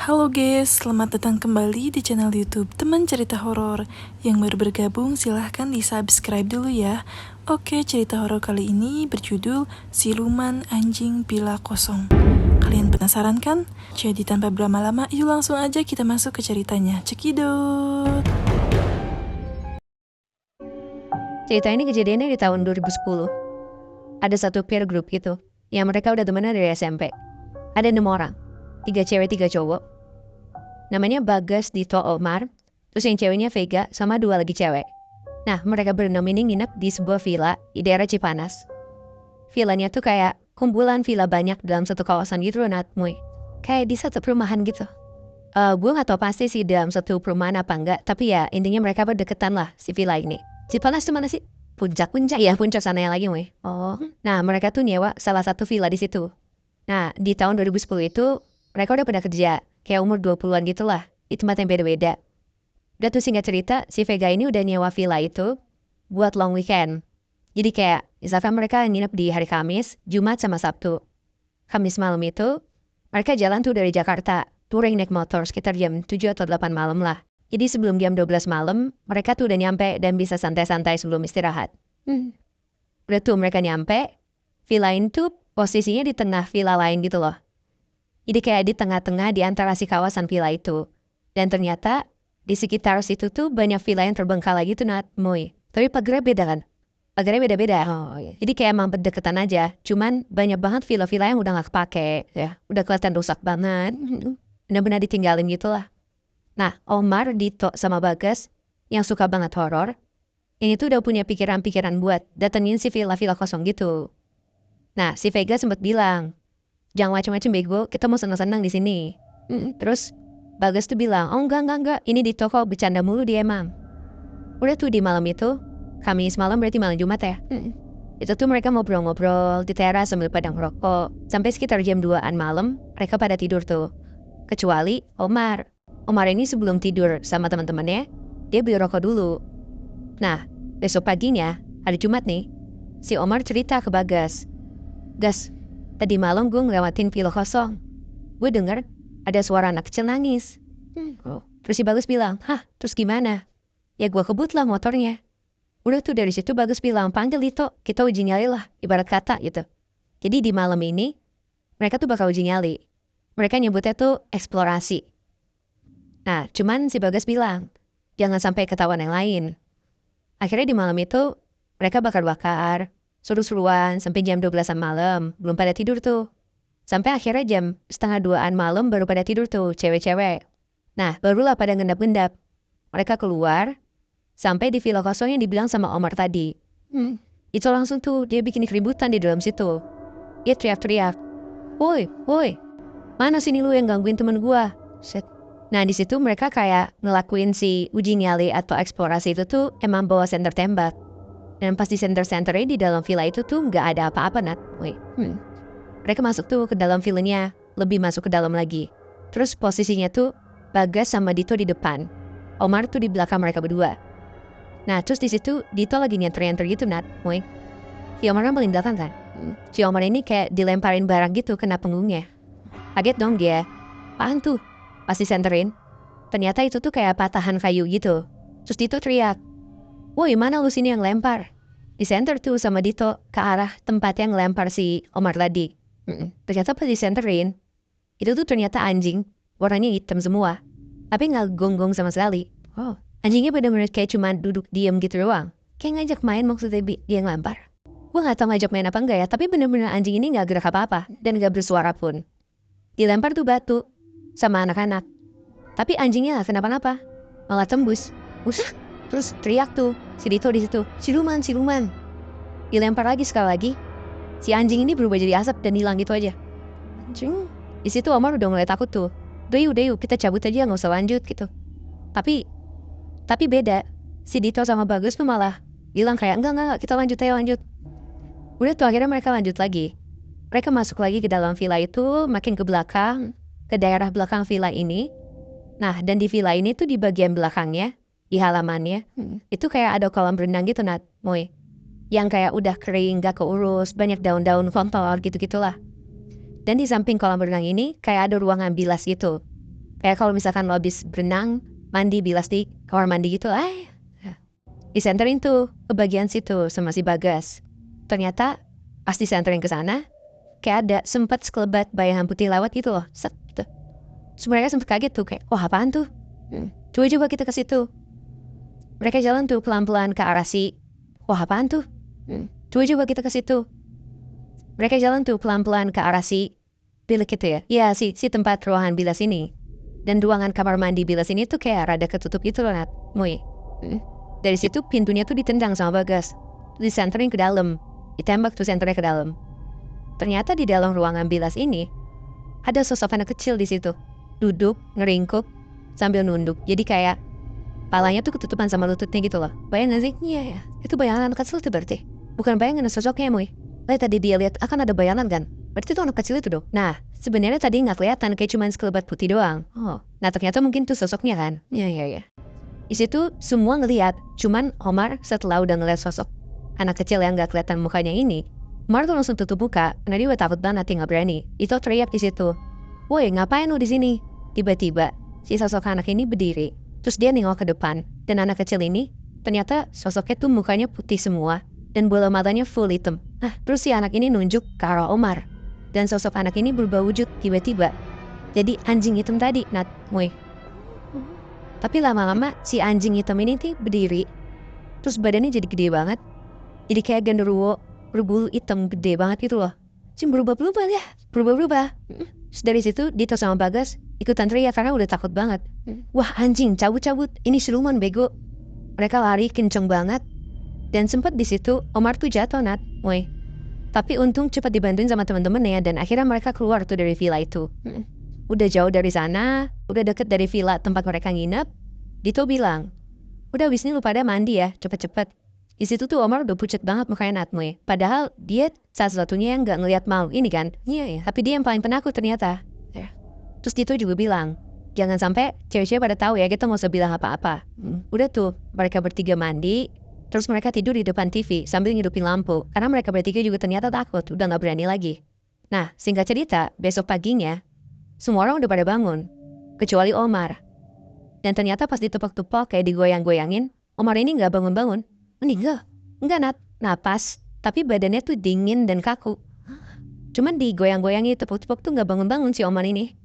Halo guys, selamat datang kembali di channel YouTube Teman Cerita Horor. Yang baru bergabung silahkan di subscribe dulu ya. Oke, cerita horor kali ini berjudul Siluman Anjing Bila Kosong. Kalian penasaran kan? Jadi tanpa berlama-lama, yuk langsung aja kita masuk ke ceritanya. Cekidot. Cerita ini kejadiannya di tahun 2010. Ada satu peer group gitu, yang mereka udah temenan dari SMP. Ada 6 orang, 3 cewek 3 cowok. Namanya Bagas, Dito, Omar. Terus yang ceweknya Vega, sama 2 lagi cewek. Nah, mereka berenam ini nginep di sebuah villa di daerah Cipanas. Villanya tuh kayak kumpulan villa banyak dalam satu kawasan gitu loh, Natmuy. Kayak di satu perumahan gitu. Gue gak tau pasti sih dalam satu perumahan apa enggak, tapi ya intinya mereka berdekatan lah si villa ini. Cipanas tuh mana sih? Puncak ya, puncak sana yang lagi, weh. Oh, nah mereka tuh nyewa salah satu villa di situ. Nah, di tahun 2010 itu mereka udah pada kerja, kayak umur 20-an gitu lah, di tempat yang beda-beda. Udah tuh singkat cerita, si Vega ini udah nyewa villa itu buat long weekend. Jadi kayak, misalkan mereka nginep di hari Kamis, Jumat sama Sabtu. Kamis malam itu, mereka jalan tuh dari Jakarta, touring naik motor sekitar jam 7 atau 8 malam lah. Jadi sebelum jam 12 malam, mereka tuh udah nyampe dan bisa santai-santai sebelum istirahat. Udah tuh mereka nyampe, villa ini tuh posisinya di tengah villa lain gitu loh. Jadi kayak di tengah-tengah di antara si kawasan villa itu. Dan ternyata di sekitar situ tuh banyak villa yang terbengkalai gitu, Moy. Tapi pagarnya beda kan? Pagarnya beda-beda. Oh, iya. Jadi kayak emang berdekatan aja. Cuman banyak banget villa-villa yang udah gak kepake. Ya. Udah kelihatan rusak banget. Benar-benar ditinggalin gitu lah. Nah, Omar, Dito, sama Bagas yang suka banget horor, ini tuh udah punya pikiran-pikiran buat datengin si villa-villa kosong gitu. Nah, si Vega sempat bilang, jangan macam-macam bego, kita mau senang-senang di sini. Terus Bagas tuh bilang, oh enggak, ini di toko bercanda mulu dia emang. Udah tuh di malam itu, Kamis malam berarti malam Jumat ya. Itu tuh mereka ngobrol-ngobrol di teras sambil pada ngerokok. Sampai sekitar jam 2-an malam, mereka pada tidur tuh. Kecuali Omar. Omar ini sebelum tidur sama teman-temannya, dia beli rokok dulu. Nah, besok paginya, hari Jumat nih, si Omar cerita ke Bagas. Gas, tadi malam gue ngelewatin villa kosong. Gue denger ada suara anak kecil nangis. Terus si Bagus bilang, hah, terus gimana? Ya gue kebut lah motornya. Udah tuh dari situ Bagus bilang, panggil Lito, kita uji nyali lah, ibarat kata gitu. Jadi di malam ini, mereka tuh bakal uji nyali. Mereka nyebutnya tuh eksplorasi. Nah, cuman si Bagas bilang, jangan sampai ketahuan yang lain. Akhirnya di malam itu, mereka bakar-bakar, seru-seruan sampai jam 12-an malam, belum pada tidur tuh. Sampai akhirnya jam 1:30 malam baru pada tidur tuh, cewek-cewek. Nah, barulah pada ngendap-ngendap. Mereka keluar, sampai di villa kosong yang dibilang sama Omar tadi. Itu langsung tuh, dia bikin keributan di dalam situ. Dia teriak-teriak, woi, mana sini lu yang gangguin temen gua? Set. Nah, di situ mereka kayak ngelakuin si uji nyali atau eksplorasi itu tuh emang bawa senter tembak. Dan pas di center-centernya di dalam villa itu tuh nggak ada apa-apa, Nat. Mereka masuk tuh ke dalam villanya, lebih masuk ke dalam lagi. Terus posisinya tuh Bagas sama Dito di depan. Omar tuh di belakang mereka berdua. Nah, terus di situ Dito lagi nyenter-nyenter gitu, Nat. Si Omar kan paling belakang kan? Si Omar ini kayak dilemparin barang gitu kena punggungnya. Kaget dong dia. Apaan tuh? Pas disenterin, ternyata itu tuh kayak patahan kayu gitu. Terus Dito teriak, woi mana lu sini yang lempar? Disenter tuh sama Dito ke arah tempat yang ngelempar si Omar tadi. Ternyata pas disenterin, itu tuh ternyata anjing, warnanya hitam semua. Tapi nggak gonggong sama sekali. Anjingnya bener-bener kayak cuma duduk diem gitu doang. Kayak ngajak main maksudnya dia ngelempar. Gue gak tau ngajak main apa enggak ya, tapi bener-bener anjing ini gak gerak apa-apa dan gak bersuara pun. Dilempar tuh batu sama anak-anak. Tapi anjingnya gak kenapa-napa, malah tembus. Terus teriak tuh si Dito di situ, siluman. Dilempar lagi sekali lagi. Si anjing ini berubah jadi asap dan hilang gitu aja. Anjing. Di situ Omar udah mulai takut tuh. Udah yuk kita cabut aja nggak usah lanjut gitu. Tapi beda. Si Dito sama Bagus tuh malah bilang kayak enggak kita lanjut. Udah tuh akhirnya mereka lanjut lagi. Mereka masuk lagi ke dalam villa itu, makin ke belakang, ke daerah belakang villa ini. Nah, dan di villa ini tuh di bagian belakangnya, di halamannya, itu kayak ada kolam renang gitu, Nat, Moy. Yang kayak udah kering, gak keurus, banyak daun-daun kontol gitu-gitulah. Dan di samping kolam renang ini, kayak ada ruangan bilas gitu. Kayak kalau misalkan lo habis berenang, mandi, bilas di kamar mandi gitu, disenterin tuh ke bagian situ sama si Bagas. Ternyata pas disenterin ke sana, kayak ada sempat sekelebat bayangan putih lewat gitu loh. Set, gitu. Terus mereka sempat kaget tuh kayak, wah apaan tuh? Coba kita ke situ. Mereka jalan tuh pelan-pelan ke arah si, wah apaan tuh? Coba kita ke situ. Mereka jalan tuh pelan-pelan ke arah si bilik itu ya. Iya si tempat ruangan bilas ini. Dan ruangan kamar mandi bilas ini tuh kayak rada ketutup gitu loh Nat. Dari situ pintunya tuh ditendang sama Bagas. Disenterin ke dalam. Ditembak tuh senternya ke dalam. Ternyata di dalam ruangan bilas ini ada sosok anak kecil di situ. Duduk, ngeringkuk, sambil nunduk. Jadi kayak palanya tuh ketutupan sama lututnya gitu loh. Bayang gak sih? Iya ya. Itu bayangan anak kecil tuh berarti. Bukan bayangan sosoknya Moy. Lihat tadi dia lihat akan ada bayangan kan. Berarti itu anak kecil itu dong. Nah, sebenarnya tadi nggak kelihatan kayak cuma sekelebat putih doang. Nah ternyata mungkin tuh sosoknya kan. Iya. Di situ semua ngelihat. Cuman Omar setelah udah ngeliat sosok anak kecil yang nggak kelihatan mukanya ini, Omar tuh langsung tutup muka. Karena dia udah takut banget, nggak berani. Itu teriak di situ. Woi, ngapain lu di sini? Tiba-tiba si sosok anak ini berdiri. Terus dia nengok ke depan. Dan anak kecil ini ternyata sosoknya tuh mukanya putih semua. Dan bola matanya full hitam. Nah, terus si anak ini nunjuk ke arah Omar. Dan sosok anak ini berubah wujud tiba-tiba. Jadi anjing hitam tadi, Nat, Moy. Tapi lama-lama si anjing hitam ini tuh berdiri. Terus badannya jadi gede banget. Jadi kayak genderuwo berbulu hitam gede banget gitu loh. Cuma berubah-berubah ya. Berubah-berubah. Terus dari situ Dito sama Bagas ikutan teriak karena udah takut banget. Wah anjing, cabut-cabut. Ini siluman bego. Mereka lari kenceng banget. Dan sempat di situ Omar tuh jatuh Nat, Moy. Tapi untung cepat dibantuin sama teman-temannya dan akhirnya mereka keluar tuh dari villa itu. Udah jauh dari sana, udah deket dari villa tempat mereka nginep. Dito bilang, udah abis ini lu pada mandi ya, cepet-cepet. Di situ tuh Omar udah pucet banget mukanya Nat, Moy. Padahal dia satu-satunya yang gak ngeliat malu ini kan. Iya. Tapi dia yang paling penakut ternyata. Terus Dito juga bilang, jangan sampai cewek-cewek pada tahu ya, kita nggak usah bilang apa-apa. Udah tuh, mereka bertiga mandi. Terus mereka tidur di depan TV sambil ngidupin lampu. Karena mereka bertiga juga ternyata takut, udah gak berani lagi. Nah, singkat cerita, besok paginya, semua orang udah pada bangun. Kecuali Omar. Dan ternyata pas ditepok-tepok kayak digoyang-goyangin, Omar ini gak bangun-bangun. Meninggal. Enggak Nat, napas. Tapi badannya tuh dingin dan kaku. Cuman digoyang-goyangin tepok-tepok tuh gak bangun-bangun si Omar ini.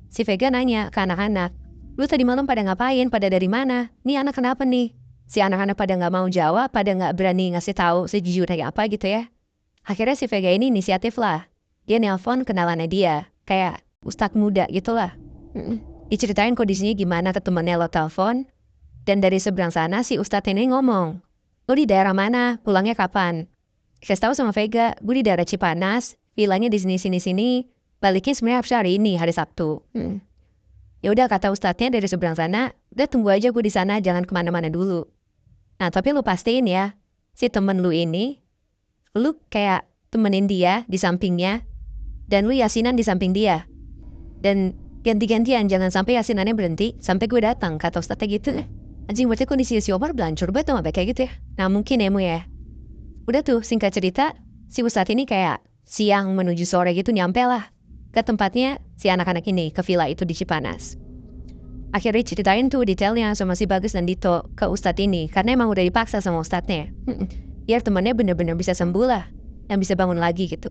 Si Vega nanya ke anak-anak, lu tadi malam pada ngapain, pada dari mana? Nih anak kenapa nih? Si anak-anak pada nggak mau jawab, pada nggak berani ngasih tahu sejujurnya apa gitu ya. Akhirnya si Vega ini inisiatif lah. Dia nelpon kenalannya dia, kayak ustadz muda gitu lah. Diceritain kondisinya gimana ke temennya lo telepon. Dan dari seberang sana si ustadz ini ngomong, lo di daerah mana, pulangnya kapan? Kasih tahu sama Vega, gue di daerah Cipanas, villanya di sini, baliknya sebenarnya harus hari ini, hari Sabtu. Ya udah kata ustadznya dari seberang sana, udah tunggu aja gue di sana, jangan kemana-mana dulu. Nah tapi lu pastiin ya, si temen lu ini, lu kayak temenin dia di sampingnya, dan lu yasinan di samping dia. Dan ganti-gantian, jangan sampai yasinannya berhenti, sampai gue datang, kata ustadznya gitu. Anjing berarti kondisi si Omar belancur banget sama kayak gitu ya. Nah mungkin ya. Udah tuh singkat cerita, si ustadz ini kayak siang menuju sore gitu nyampe lah ke tempatnya si anak-anak ini, ke villa itu di Cipanas. Akhirnya ceritain tuh detailnya sama si Bagus dan Dito ke ustadz ini, karena emang udah dipaksa sama ustadznya. Biar temannya bener-bener bisa sembuh lah, yang bisa bangun lagi gitu.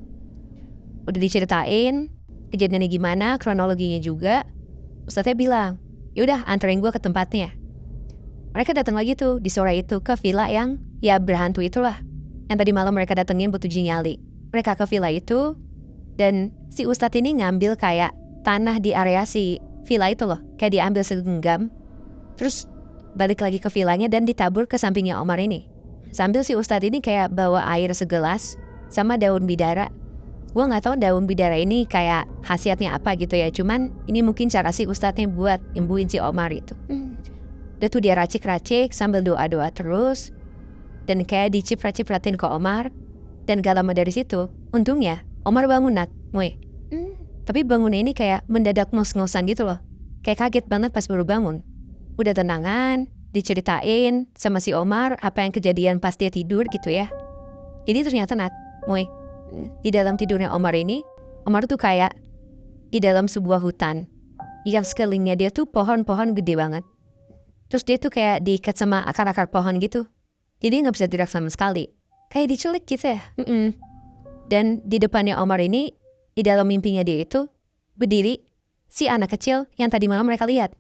Udah diceritain, kejadiannya gimana, kronologinya juga. Ustadznya bilang, yaudah anterin gue ke tempatnya. Mereka datang lagi tuh di sore itu ke villa yang ya berhantu itulah. Yang tadi malam mereka datengin buat uji nyali. Mereka ke villa itu, dan si ustadz ini ngambil kayak tanah di area si villa itu loh. Kayak diambil segenggam. Terus balik lagi ke villanya dan ditabur ke sampingnya Omar ini. Sambil si ustadz ini kayak bawa air segelas sama daun bidara. Gue gak tahu daun bidara ini kayak khasiatnya apa gitu ya. Cuman ini mungkin cara si ustadznya buat nyembuhin si Omar itu. Udah tuh dia racik-racik sambil doa-doa terus. Dan kayak diciprat-cipratin ke Omar. Dan gak lama dari situ, untungnya Omar bangun Nat, Moy. Tapi bangunnya ini kayak mendadak ngos-ngosan gitu loh. Kayak kaget banget pas baru bangun. Udah tenangan, diceritain sama si Omar apa yang kejadian pas dia tidur gitu ya. Jadi ternyata Nat, Moy, di dalam tidurnya Omar ini, Omar tuh kayak di dalam sebuah hutan. Yang sekelilingnya dia tuh pohon-pohon gede banget. Terus dia tuh kayak diikat sama akar-akar pohon gitu. Jadi nggak bisa gerak sama sekali. Kayak diculik gitu ya. Dan di depannya Omar ini, di dalam mimpinya dia itu, berdiri si anak kecil yang tadi malam mereka lihat.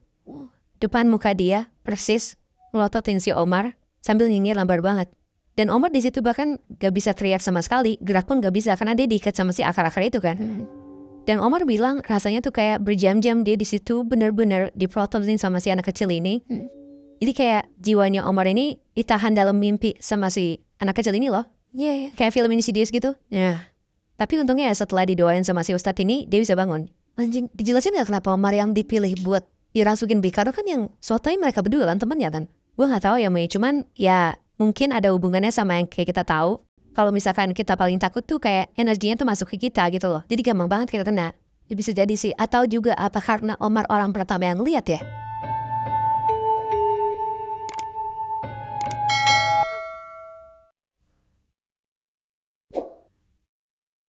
Depan muka dia, persis, melototin si Omar, sambil nyinyir lambar banget. Dan Omar di situ bahkan gak bisa teriak sama sekali, gerak pun gak bisa, karena dia diikat sama si akar-akar itu kan. Dan Omar bilang rasanya tuh kayak berjam-jam dia di situ bener-bener diprototin sama si anak kecil ini. Jadi kayak jiwanya Omar ini ditahan dalam mimpi sama si anak kecil ini loh. Kayak film Insidious gitu. Tapi untungnya ya setelah didoain sama si Ustadz ini, dia bisa bangun. Anjing, dijelasin gak kenapa Omar yang dipilih buat dirasukin Bikaro kan yang suatunya mereka berdua kan temennya kan. Gue gak tahu ya Mei, cuman ya mungkin ada hubungannya sama yang kayak kita tahu. Kalau misalkan kita paling takut tuh kayak energinya tuh masuk ke kita gitu loh. Jadi gampang banget kita kena. Ya bisa jadi sih. Atau juga apa karena Omar orang pertama yang lihat ya.